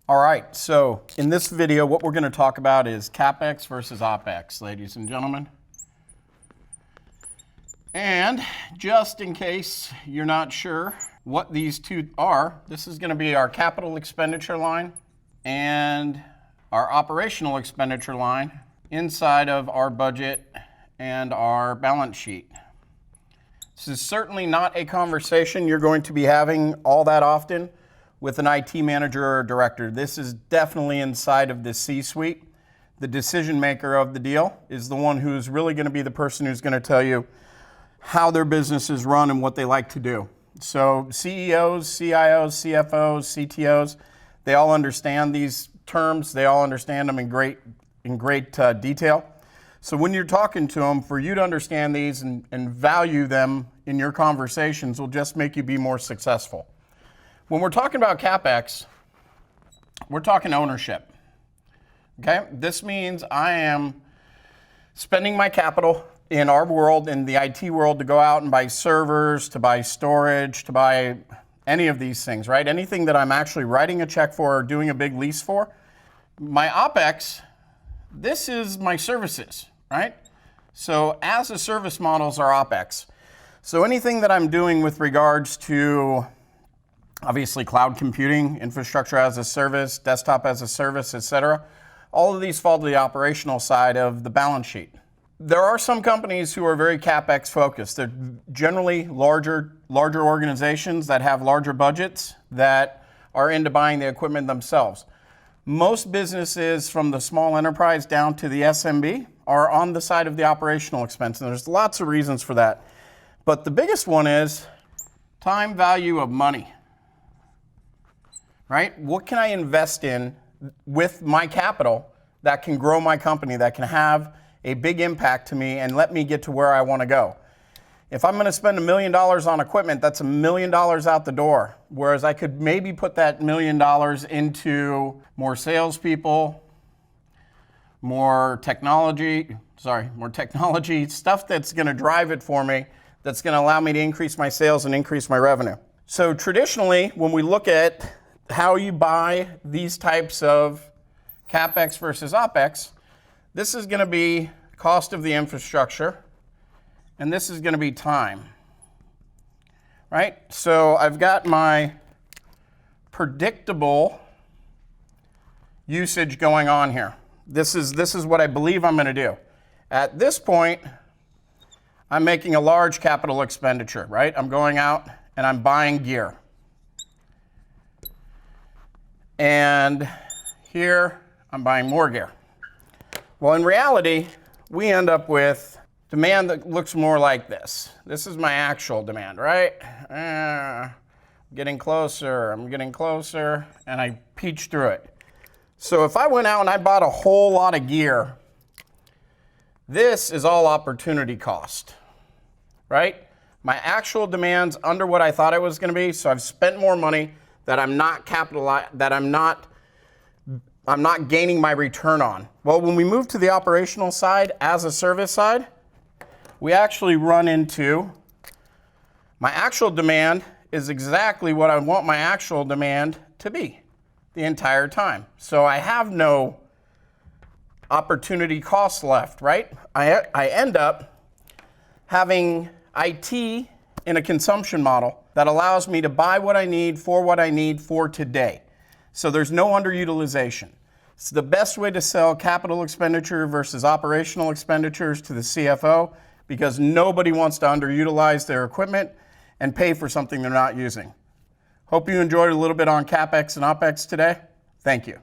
All right, so in this video, what we're going to talk about is CapEx versus OpEx, ladies and gentlemen. And just in case you're not sure what these two are, this is going to be our capital expenditure line and our operational expenditure line inside of our budget and our balance sheet. This is certainly not a conversation you're going to be having all that often with an IT manager or director. This is definitely inside of the C-suite. The decision maker of the deal is the one who's really going to be the person who's going to tell you how their business is run and what they like to do. So CEOs, CIOs, CFOs, CTOs, they all understand these terms. They all understand them in great detail. So when you're talking to them, for you to understand these and value them in your conversations will just make you be more successful. When we're talking about CapEx, we're talking ownership. Okay? This means I am spending my capital in our world, in the IT world, to go out and buy servers, to buy storage, to buy any of these things, right? Anything that I'm actually writing a check for or doing a big lease for. My OpEx, this is my services, right? So as a service models are OpEx. So anything that I'm doing with regards to obviously cloud computing, infrastructure as a service, desktop as a service, etc. All of these fall to the operational side of the balance sheet. There are some companies who are very CapEx focused. They're generally larger organizations that have larger budgets that are into buying the equipment themselves. Most businesses from the small enterprise down to the SMB are on the side of the operational expense, and there's lots of reasons for that. But the biggest one is time value of money. Right? What can I invest in with my capital that can grow my company, that can have a big impact to me and let me get to where I want to go? If I'm going to spend $1 million on equipment, that's $1 million out the door. Whereas I could maybe put that $1 million into more salespeople, more technology stuff that's going to drive it for me, that's going to allow me to increase my sales and increase my revenue. So traditionally, when we look at how you buy these types of CapEx versus OpEx, this is going to be cost of the infrastructure, and this is going to be time, right? So I've got my predictable usage going on here. This is what I believe I'm going to do. At this point, I'm making a large capital expenditure, right? I'm going out and I'm buying gear. And here, I'm buying more gear. Well, in reality, we end up with demand that looks more like this. This is my actual demand, right? I'm getting closer, and I peach through it. So if I went out and I bought a whole lot of gear, this is all opportunity cost, right? My actual demand's under what I thought it was going to be, so I've spent more money that I'm not gaining my return on. Well, when we move to the operational side, as a service side, we actually run into my actual demand is exactly what I want my actual demand to be the entire time. So I have no opportunity cost left, right? I end up having IT in a consumption model that allows me to buy what I need for today. So there's no underutilization. It's the best way to sell capital expenditure versus operational expenditures to the CFO because nobody wants to underutilize their equipment and pay for something they're not using. Hope you enjoyed a little bit on CapEx and OpEx today. Thank you.